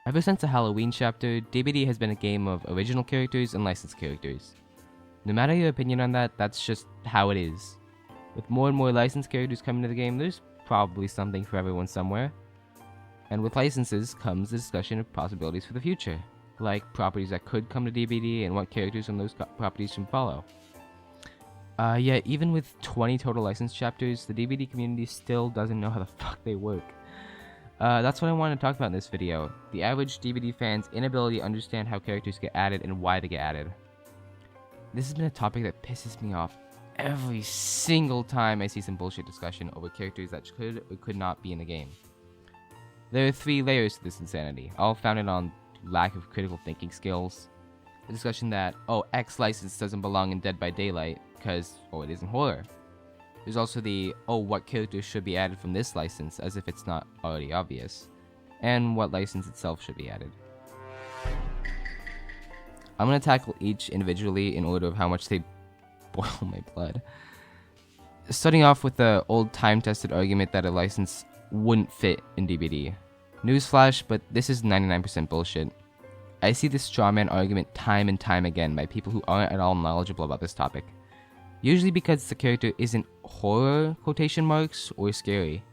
Ever since the Halloween chapter, DBD has been a game of original characters and licensed characters. No matter your opinion on that, that's just how it is. With more and more licensed characters coming to the game, there's probably something for everyone somewhere. And with licenses comes the discussion of possibilities for the future, like properties that could come to DBD and what characters from those properties should follow. Yet even with 20 total licensed chapters, the DBD community still doesn't know how the fuck they work. That's what I want to talk about in this video. The average DBD fan's inability to understand how characters get added and why they get added. This has been a topic that pisses me off every single time I see some bullshit discussion over characters that could or could not be in the game. There are 3 layers to this insanity, all founded on lack of critical thinking skills. The discussion that, oh, X license doesn't belong in Dead by Daylight because, oh, it isn't horror. There's also the, oh, what characters should be added from this license, as if it's not already obvious, and what license itself should be added. I'm going to tackle each individually in order of how much they boil my blood. Starting off with the old time-tested argument that a license wouldn't fit in DBD. Newsflash, but this is 99% bullshit. I see this strawman argument time and time again by people who aren't at all knowledgeable about this topic. Usually because the character isn't horror, quotation marks, or scary.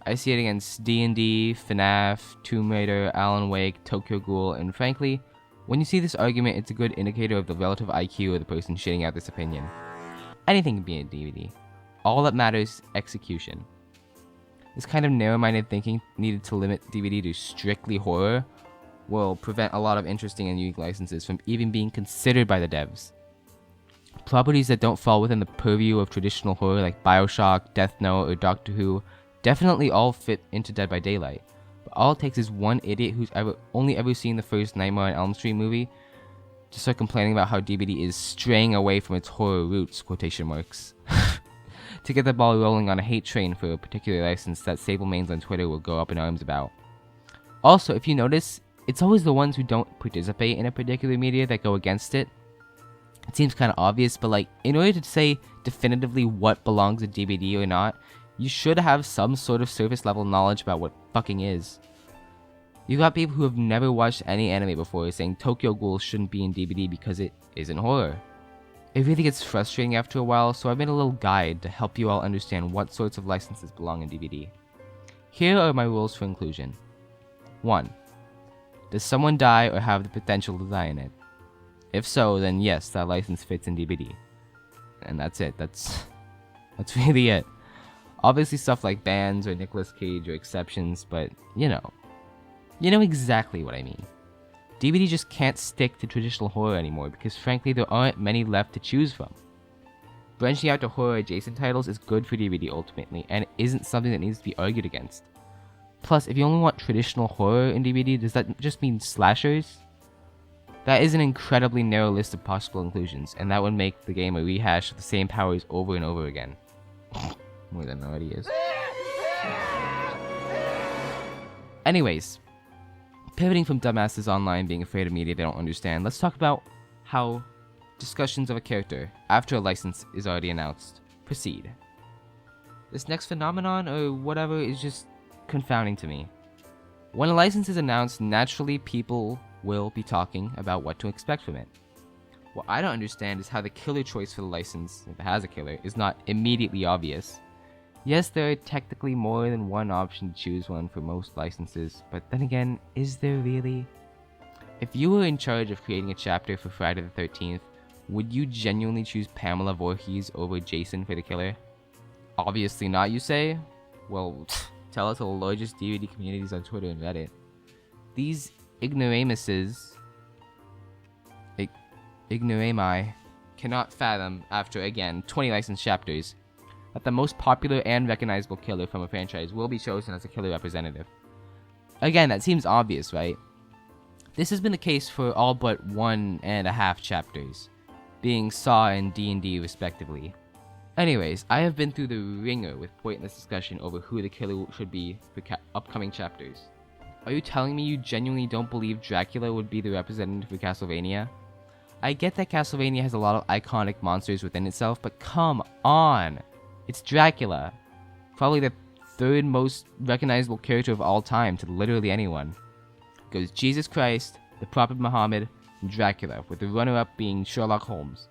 I see it against D&D, FNAF, Tomb Raider, Alan Wake, Tokyo Ghoul, and frankly, when you see this argument, it's a good indicator of the relative IQ of the person shitting out this opinion. Anything can be a DVD. All that matters is execution. This kind of narrow-minded thinking needed to limit DVD to strictly horror will prevent a lot of interesting and unique licenses from even being considered by the devs. Properties that don't fall within the purview of traditional horror like Bioshock, Death Note, or Doctor Who definitely all fit into Dead by Daylight. But all it takes is one idiot who's only ever seen the first Nightmare on Elm Street movie to start complaining about how DBD is straying away from its horror roots, quotation marks, to get the ball rolling on a hate train for a particular license that Sable Mains on Twitter will go up in arms about. Also, if you notice, it's always the ones who don't participate in a particular media that go against it. It seems kind of obvious, but like, in order to say definitively what belongs in DBD or not, you should have some sort of surface level knowledge about what fucking is. You got people who have never watched any anime before saying Tokyo Ghoul shouldn't be in DBD because it isn't horror. It really gets frustrating after a while, so I made a little guide to help you all understand what sorts of licenses belong in DBD. Here are my rules for inclusion. 1. Does someone die or have the potential to die in it? If so, then yes, that license fits in DBD. And that's it. That's really it. Obviously stuff like bands or Nicolas Cage are exceptions, but you know exactly what I mean. DBD just can't stick to traditional horror anymore because frankly there aren't many left to choose from. Branching out to horror adjacent titles is good for DBD ultimately, and it isn't something that needs to be argued against. Plus, if you only want traditional horror in DBD, does that just mean slashers? That is an incredibly narrow list of possible inclusions, and that would make the game a rehash of the same powers over and over again. More than it already is. Anyways, pivoting from dumbasses online being afraid of media they don't understand, let's talk about how discussions of a character after a license is already announced proceed. This next phenomenon, or whatever, is just confounding to me. When a license is announced, naturally people will be talking about what to expect from it. What I don't understand is how the killer choice for the license, if it has a killer, is not immediately obvious. Yes, there are technically more than one option to choose one for most licenses, but then again, is there really? If you were in charge of creating a chapter for Friday the 13th, would you genuinely choose Pamela Voorhees over Jason for the killer? Obviously not, you say? Well, tell us the largest DVD communities on Twitter and Reddit. These ignoramuses, ignorami, cannot fathom, after again 20 licensed chapters, that the most popular and recognizable killer from a franchise will be chosen as a killer representative. Again, that seems obvious, right? This has been the case for all but 1.5 chapters, being Saw and D&D respectively. Anyways, I have been through the ringer with pointless discussion over who the killer should be for upcoming chapters. Are you telling me you genuinely don't believe Dracula would be the representative for Castlevania? I get that Castlevania has a lot of iconic monsters within itself, but come on! It's Dracula. Probably the 3rd most recognizable character of all time to literally anyone. goes Jesus Christ, the Prophet Muhammad, and Dracula, with the runner-up being Sherlock Holmes.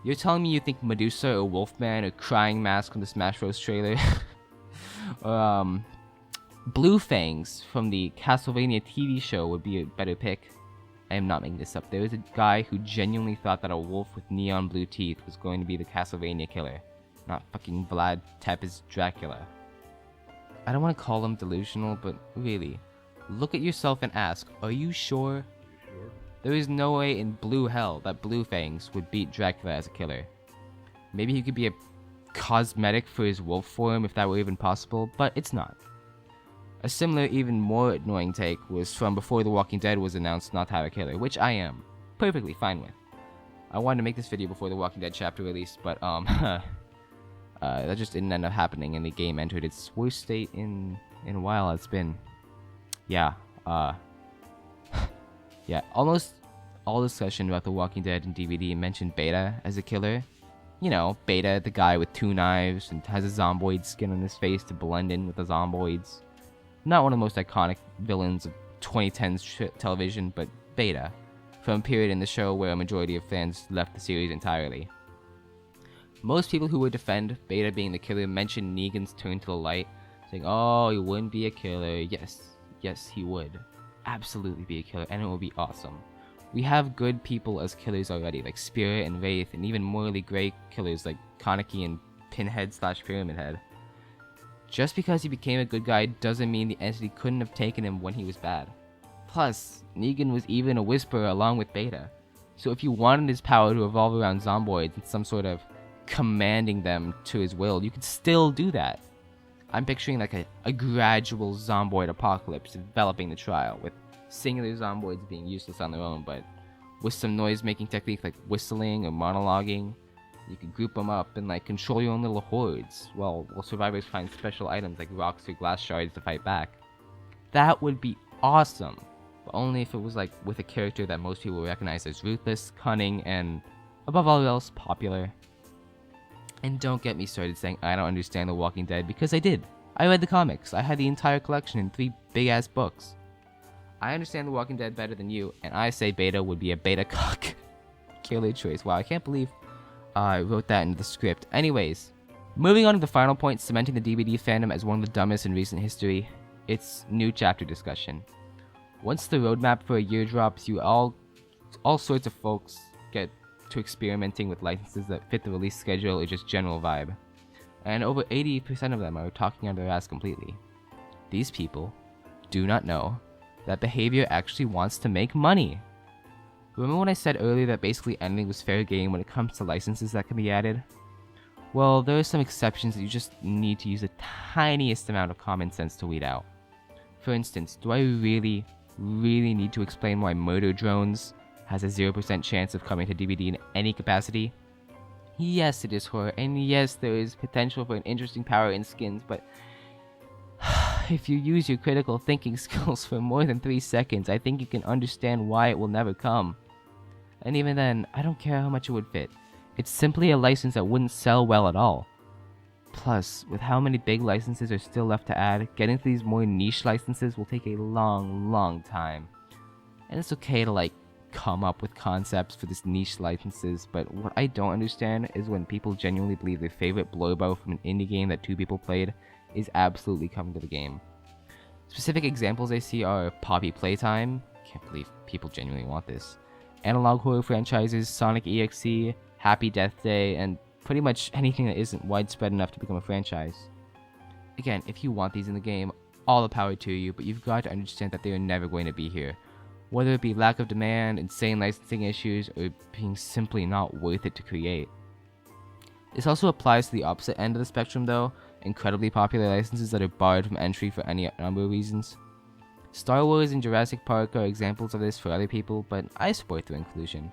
You're telling me you think Medusa or Wolfman or Crying Mask from the Smash Bros. Trailer, or Blue Fangs from the Castlevania TV show would be a better pick? I am not making this up. There was a guy who genuinely thought that a wolf with neon blue teeth was going to be the Castlevania killer, not fucking Vlad Tepes Dracula. I don't want to call him delusional, but really, look at yourself and ask, are you sure? There is no way in blue hell that Blue Fangs would beat Dracula as a killer. Maybe he could be a cosmetic for his wolf form if that were even possible, but it's not. A similar, even more annoying take was from before The Walking Dead was announced not to have a killer, which I am perfectly fine with. I wanted to make this video before The Walking Dead chapter release, but that just didn't end up happening, and the game entered its worst state in a while. It's been, yeah, yeah, almost all discussion about The Walking Dead and DBD mentioned Beta as a killer. You know, Beta, the guy with 2 knives and has a zomboid skin on his face to blend in with the zomboids. Not one of the most iconic villains of 2010s television, but Beta, from a period in the show where a majority of fans left the series entirely. Most people who would defend Beta being the killer mention Negan's turn to the light, saying, oh, he wouldn't be a killer. Yes, he would absolutely be a killer, and it would be awesome. We have good people as killers already, like Spirit and Wraith, and even morally grey killers like Kaneki and Pinhead/Pyramid Head. Just because he became a good guy doesn't mean the entity couldn't have taken him when he was bad. Plus, Negan was even a whisperer along with Beta, so if you wanted his power to evolve around zomboids and some sort of commanding them to his will, you could still do that. I'm picturing like a gradual zomboid apocalypse developing the trial, with singular zomboids being useless on their own, but with some noise-making technique like whistling or monologuing, you could group them up and like control your own little hordes, while survivors find special items like rocks or glass shards to fight back. That would be awesome, but only if it was like with a character that most people recognize as ruthless, cunning, and above all else, popular. And don't get me started saying I don't understand The Walking Dead, because I did. I read the comics. I had the entire collection in 3 big-ass books. I understand The Walking Dead better than you, and I say Beta would be a beta cock killer choice. Wow, I can't believe I wrote that into the script. Anyways, moving on to the final point, cementing the DBD fandom as one of the dumbest in recent history, it's new chapter discussion. Once the roadmap for a year drops, all sorts of folks get to experimenting with licenses that fit the release schedule or just general vibe. And over 80% of them are talking out their ass completely. These people do not know that behavior actually wants to make money. Remember when I said earlier that basically anything was fair game when it comes to licenses that can be added? Well, there are some exceptions that you just need to use the tiniest amount of common sense to weed out. For instance, do I really need to explain why Murder Drones has a 0% chance of coming to DBD in any capacity? Yes, it is horror, and yes, there is potential for an interesting power in skins, but if you use your critical thinking skills for more than 3 seconds, I think you can understand why it will never come. And even then, I don't care how much it would fit. It's simply a license that wouldn't sell well at all. Plus, with how many big licenses are still left to add, getting to these more niche licenses will take a long time. And it's okay to like come up with concepts for this niche licenses, but what I don't understand is when people genuinely believe their favorite blowbow from an indie game that 2 people played is absolutely coming to the game. Specific examples I see are Poppy Playtime, can't believe people genuinely want this, analog horror franchises, Sonic EXE, Happy Death Day, and pretty much anything that isn't widespread enough to become a franchise. Again, if you want these in the game, all the power to you, but you've got to understand that they are never going to be here. Whether it be lack of demand, insane licensing issues, or being simply not worth it to create. This also applies to the opposite end of the spectrum though, incredibly popular licenses that are barred from entry for any number of reasons. Star Wars and Jurassic Park are examples of this for other people, but I support their inclusion.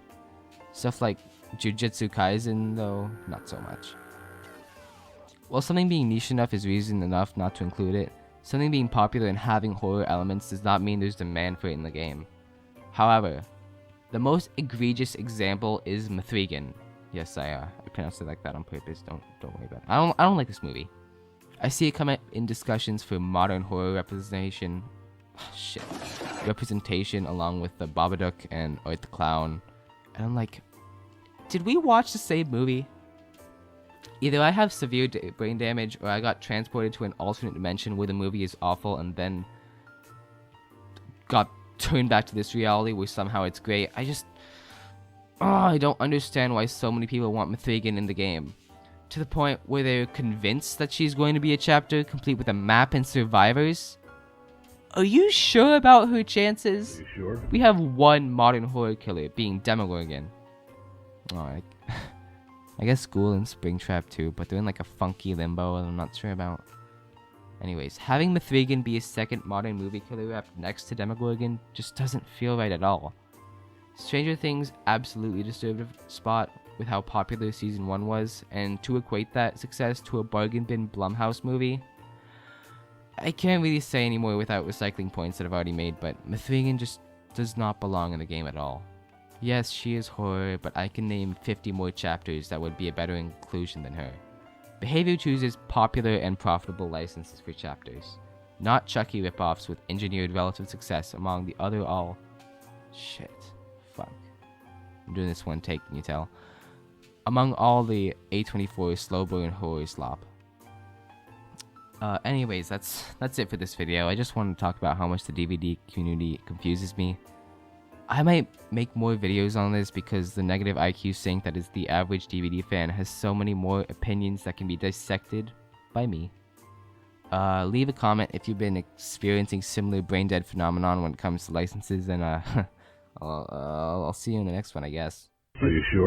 Stuff like Jujutsu Kaisen though, not so much. While something being niche enough is reason enough not to include it, something being popular and having horror elements does not mean there's demand for it in the game. However, the most egregious example is Mthreegan. Yes, I pronounced it like that on purpose. Don't worry about it. I don't like this movie. I see it come up in discussions for modern horror representation. Shit. representation along with the Babadook and Art the Clown. And I'm like, did we watch the same movie? Either I have severe brain damage or I got transported to an alternate dimension where the movie is awful and then got turned back to this reality where somehow it's great. I don't understand why so many people want Mthreegan in the game. To the point where they're convinced that she's going to be a chapter complete with a map and survivors. Are you sure about her chances? Are you sure? We have one modern horror killer, being Demogorgon. Alright. I guess School and Springtrap too, but they're in like a funky limbo and I'm not sure about. Anyways, having Mthreegan be a second modern movie killer rep next to Demogorgon just doesn't feel right at all. Stranger Things absolutely deserved a spot with how popular season 1 was, and to equate that success to a bargain bin Blumhouse movie, I can't really say anymore without recycling points that I've already made, but Mthreegan just does not belong in the game at all. Yes, she is horror, but I can name 50 more chapters that would be a better inclusion than her. Behavior chooses popular and profitable licenses for chapters, not Chucky ripoffs with engineered relative success among the other all... Shit. Fuck. I'm doing this one take, can you tell? Among all the A24 slow burn horror slop. Anyways, that's it for this video. I just wanted to talk about how much the DBD community confuses me. I might make more videos on this because the negative IQ sink that is the average DBD fan has so many more opinions that can be dissected by me. Leave a comment if you've been experiencing similar brain dead phenomenon when it comes to licenses, and I'll see you in the next one, I guess. Are you sure?